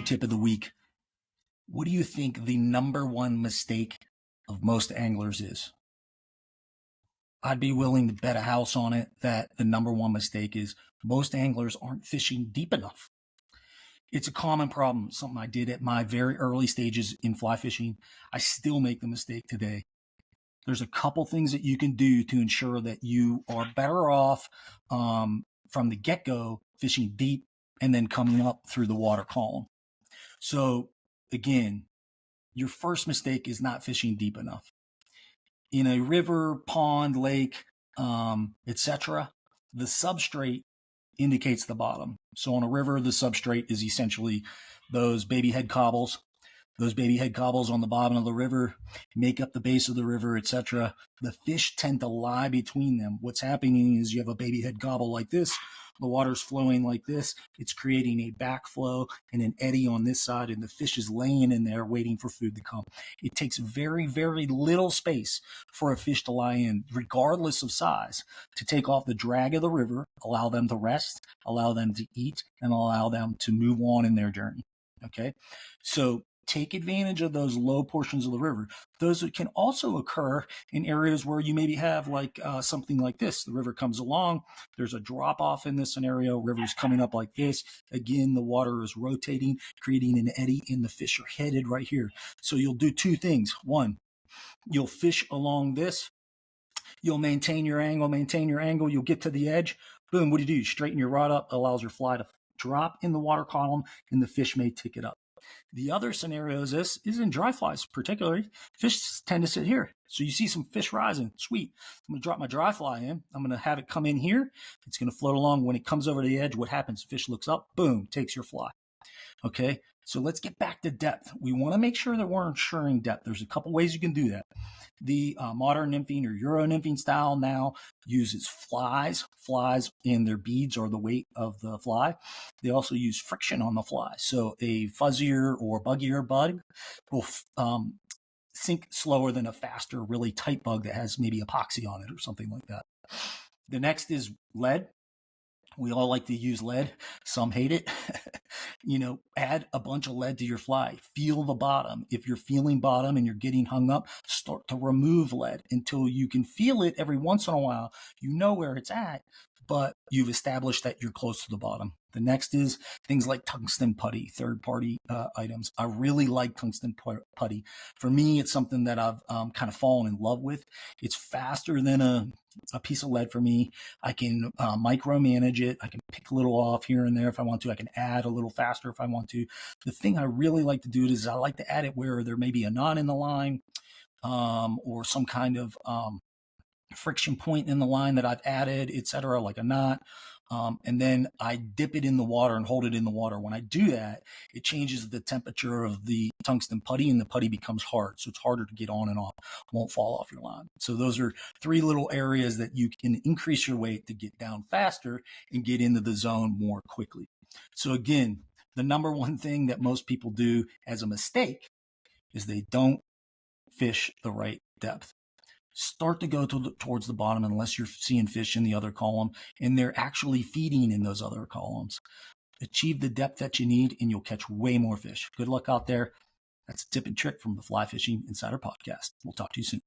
tip of the week. What do you think the number one mistake of most anglers is? I'd be willing to bet a house on it that the number one mistake is most anglers aren't fishing deep enough. It's a common problem, something I did at my very early stages in fly fishing. I still make the mistake today. There's a couple things that you can do to ensure that you are better off from the get-go fishing deep and then coming up through the water column. So again, your first mistake is not fishing deep enough. In a river, pond, lake, etc., the substrate indicates the bottom. So on a river, the substrate is essentially those baby head cobbles. Those baby head cobbles on the bottom of the river make up the base of the river, etc. The fish tend to lie between them. What's happening is you have a baby head cobble like this. The water's flowing like this. It's creating a backflow and an eddy on this side, and the fish is laying in there waiting for food to come. It takes very, very little space for a fish to lie in, regardless of size, to take off the drag of the river, allow them to rest, allow them to eat, and allow them to move on in their journey. Okay? So take advantage of those low portions of the river. Those can also occur in areas where you maybe have like something like this. The river comes along. There's a drop off in this scenario. River's coming up like this. Again, the water is rotating, creating an eddy, and the fish are headed right here. So you'll do two things. One, you'll fish along this. You'll maintain your angle. You'll get to the edge. Boom, what do? You straighten your rod up, allows your fly to drop in the water column, and the fish may tick it up. The other scenario is in dry flies, particularly. Fish tend to sit here. So you see some fish rising. Sweet. I'm going to drop my dry fly in. I'm going to have it come in here. It's going to float along. When it comes over the edge, what happens? Fish looks up, boom, takes your fly. Okay, so let's get back to depth. We want to make sure that we're ensuring depth. There's a couple ways you can do that. The modern nymphing or Euro nymphing style now uses flies. Flies in their beads or the weight of the fly. They also use friction on the fly. So a fuzzier or buggier bug will sink slower than a faster, really tight bug that has maybe epoxy on it or something like that. The next is lead. We all like to use lead. Some hate it. Add a bunch of lead to your fly. Feel the bottom. If you're feeling bottom and you're getting hung up, start to remove lead until you can feel it every once in a while. You know where it's at, but you've established that you're close to the bottom. The next is things like tungsten putty, third-party items. I really like tungsten putty. For me, it's something that I've kind of fallen in love with. It's faster than a piece of lead for me. I can micromanage it. I can pick a little off here and there if I want to. I can add a little faster if I want to. The thing I really like to do is I like to add it where there may be a knot in the line or some kind of friction point in the line that I've added, etc., like a knot. And then I dip it in the water and hold it in the water. When I do that, it changes the temperature of the tungsten putty and the putty becomes hard. So it's harder to get on and off, won't fall off your line. So those are three little areas that you can increase your weight to get down faster and get into the zone more quickly. So again, the number one thing that most people do as a mistake is they don't fish the right depth. Start to go towards the bottom unless you're seeing fish in the other column and they're actually feeding in those other columns. Achieve the depth that you need and you'll catch way more fish. Good luck out there. That's a tip and trick from the Fly Fishing Insider Podcast. We'll talk to you soon.